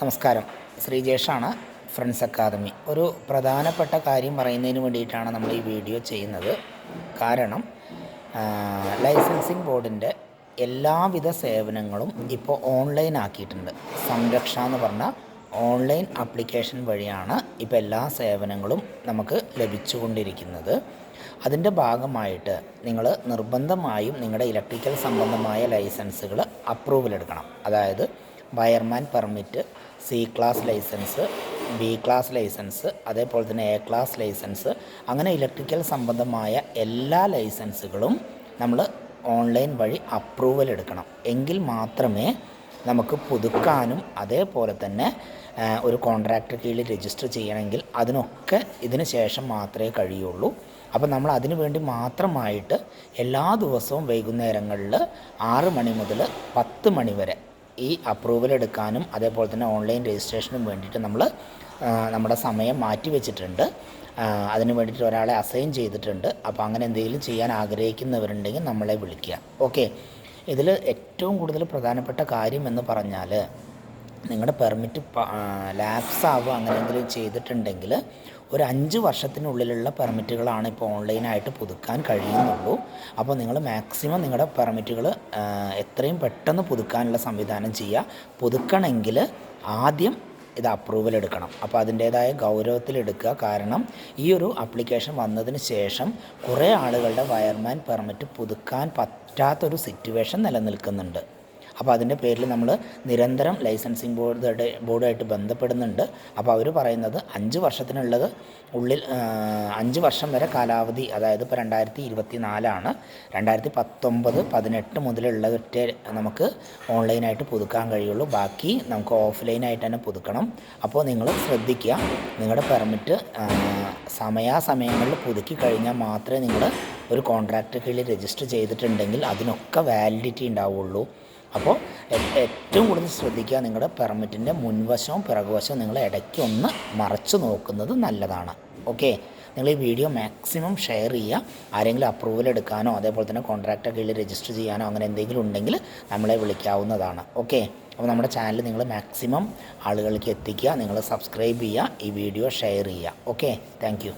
നമസ്കാരം, ശ്രീജേഷാണ്, friends academy. ഒരു പ്രധാനപ്പെട്ട കാര്യം പറയുന്നതിന് വേണ്ടിയിട്ടാണ് നമ്മൾ ഈ വീഡിയോ ചെയ്യുന്നത്. കാരണം ലൈസൻസിങ് ബോർഡിൻ്റെ എല്ലാവിധ സേവനങ്ങളും ഇപ്പോൾ ഓൺലൈൻ ആക്കിയിട്ടുണ്ട്. സംരക്ഷ എന്ന് പറഞ്ഞ ഓൺലൈൻ ആപ്ലിക്കേഷൻ വഴിയാണ് ഇപ്പോൾ എല്ലാ സേവനങ്ങളും നമുക്ക് ലഭിച്ചുകൊണ്ടിരിക്കുന്നത്. അതിൻ്റെ ഭാഗമായിട്ട് നിങ്ങൾ നിർബന്ധമായും നിങ്ങളുടെ ഇലക്ട്രിക്കൽ സംബന്ധമായ ലൈസൻസുകൾ അപ്രൂവൽ എടുക്കണം. അതായത് wireman permit, C class licence, B class licence, അതേപോലെ തന്നെ എ ക്ലാസ് ലൈസൻസ്, അങ്ങനെ ഇലക്ട്രിക്കൽ സംബന്ധമായ എല്ലാ ലൈസൻസുകളും നമ്മൾ ഓൺലൈൻ വഴി അപ്രൂവൽ എടുക്കണം. എങ്കിൽ മാത്രമേ നമുക്ക് പുതുക്കാനും അതേപോലെ തന്നെ ഒരു കോൺട്രാക്റ്റ് കീഴിൽ രജിസ്റ്റർ ചെയ്യണമെങ്കിൽ അതിനൊക്കെ ഇതിന് ശേഷം മാത്രമേ കഴിയുള്ളൂ. അപ്പോൾ നമ്മൾ അതിനു വേണ്ടി മാത്രമായിട്ട് എല്ലാ ദിവസവും വൈകുന്നേരങ്ങളിൽ 6 മണി മുതൽ 10 മണി വരെ ഈ അപ്രൂവൽ എടുക്കാനും അതേപോലെ തന്നെ ഓൺലൈൻ രജിസ്ട്രേഷനും വേണ്ടിയിട്ട് നമ്മൾ നമ്മുടെ സമയം മാറ്റി വെച്ചിട്ടുണ്ട്. അതിന് വേണ്ടിയിട്ട് ഒരാളെ അസൈൻ ചെയ്തിട്ടുണ്ട്. അപ്പോൾ അങ്ങനെ എന്തെങ്കിലും ചെയ്യാൻ ആഗ്രഹിക്കുന്നവരുണ്ടെങ്കിൽ നമ്മളെ വിളിക്കുക. ഓക്കെ, ഇതിൽ ഏറ്റവും കൂടുതൽ പ്രധാനപ്പെട്ട കാര്യം എന്ന് പറഞ്ഞാൽ നിങ്ങളുടെ പെർമിറ്റ് ലാപ്സ് ആവുക അങ്ങനെ എന്തെങ്കിലും ചെയ്തിട്ടുണ്ടെങ്കിൽ ഒരു 5 വർഷത്തിനുള്ളിലുള്ള പെർമിറ്റുകളാണ് ഇപ്പോൾ ഓൺലൈനായിട്ട് പുതുക്കാൻ കഴിയുന്നുള്ളൂ. അപ്പോൾ നിങ്ങൾ മാക്സിമം നിങ്ങളുടെ പെർമിറ്റുകൾ എത്രയും പെട്ടെന്ന് പുതുക്കാനുള്ള സംവിധാനം ചെയ്യുക. പുതുക്കണമെങ്കിൽ ആദ്യം ഇത് അപ്രൂവൽ എടുക്കണം. അപ്പോൾ അതിൻ്റേതായ ഗൗരവത്തിലെടുക്കുക. കാരണം ഈ ഒരു ആപ്ലിക്കേഷൻ വന്നതിന് ശേഷം കുറേ ആളുകളുടെ വയർമാൻ പെർമിറ്റ് പുതുക്കാൻ പറ്റാത്തൊരു സിറ്റുവേഷൻ നിലനിൽക്കുന്നുണ്ട്. അപ്പോൾ അതിൻ്റെ പേരിൽ നമ്മൾ നിരന്തരം ലൈസൻസിങ് ബോർഡുമായിട്ട് ബന്ധപ്പെടുന്നുണ്ട്. അപ്പോൾ അവർ പറയുന്നത് 5 വർഷത്തിനുള്ളത് ഉള്ളിൽ 5 വർഷം വരെ കാലാവധി, അതായത് ഇപ്പോൾ 2024 2019, 18 മുതലുള്ളതൊക്കെ നമുക്ക് ഓൺലൈനായിട്ട് പുതുക്കാൻ കഴിയുള്ളൂ. ബാക്കി നമുക്ക് ഓഫ്ലൈനായിട്ട് തന്നെ പുതുക്കണം. അപ്പോൾ നിങ്ങൾ ശ്രദ്ധിക്കുക, നിങ്ങളുടെ പെർമിറ്റ് സമയാസമയങ്ങളിൽ പുതുക്കി കഴിഞ്ഞാൽ മാത്രമേ നിങ്ങൾ ഒരു കോൺട്രാക്റ്റ് കീഴിൽ രജിസ്റ്റർ ചെയ്തിട്ടുണ്ടെങ്കിൽ അതിനൊക്കെ വാലിഡിറ്റി ഉണ്ടാവുള്ളൂ. അപ്പോൾ ഏറ്റവും കൂടുതൽ ശ്രദ്ധിക്കുക, നിങ്ങളുടെ പെർമിറ്റിൻ്റെ മുൻവശവും പിറകുവശവും നിങ്ങൾ ഇടയ്ക്ക് ഒന്ന് മറച്ചു നോക്കുന്നത് നല്ലതാണ്. ഓക്കെ, നിങ്ങൾ ഈ വീഡിയോ മാക്സിമം ഷെയർ ചെയ്യുക. ആരെങ്കിലും അപ്രൂവൽ എടുക്കാനോ അതേപോലെ തന്നെ കോൺട്രാക്റ്റ് കീഴിൽ രജിസ്റ്റർ ചെയ്യാനോ അങ്ങനെ എന്തെങ്കിലും ഉണ്ടെങ്കിൽ നമ്മളെ വിളിക്കാവുന്നതാണ്. ഓക്കെ, അപ്പോൾ നമ്മുടെ ചാനൽ നിങ്ങൾ മാക്സിമം ആളുകളിലേക്ക് എത്തിക്കുക. നിങ്ങൾ സബ്സ്ക്രൈബ് ചെയ്യുക, ഈ വീഡിയോ ഷെയർ ചെയ്യുക. Okay, thank you.